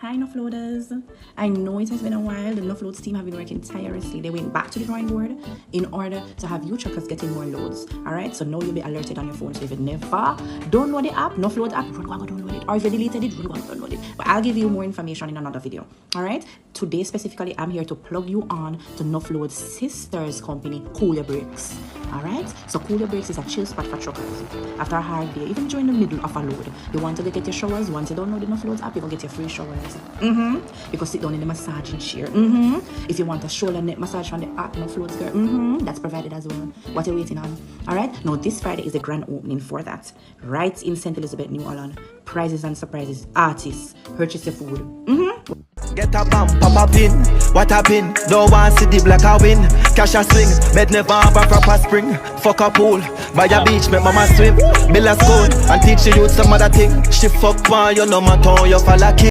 Hi Nuffloaders. I know it has been a while. The Nuffloads team have been working tirelessly. They went back to the drawing board in order to have you truckers getting more loads. Alright, so now you'll be alerted on your phone. So if you never download the app, Nuffloads app, run go download it. Or if you deleted it, run go download it. But I'll give you more information in another video. Alright, today specifically I'm here to plug you on to Nuffloads' sister's company, Kool Brakes. Alright, so Kool Brakes is a chill spot for truckers. After a hard day, even during the middle of a load, you want to get your showers. Once you download the Nuffloads app, you will get your free showers. You can sit down in the massaging chair. If you want a shoulder neck massage from the app, Nuffloads girl, that's provided as well. What are you waiting on? Alright, now this Friday is the grand opening for that. Right in St. Elizabeth, New Orleans. Prizes and surprises, artists, purchase your food. Get a bump, pop a pin. What a pin? Don't want see the black a win. Cash a swing, med never have a proper spring. Fuck a pool, by a beach, make mama swim. Build a school and teach the youth some other thing. She fuck one, you know my tone, you fall a kid.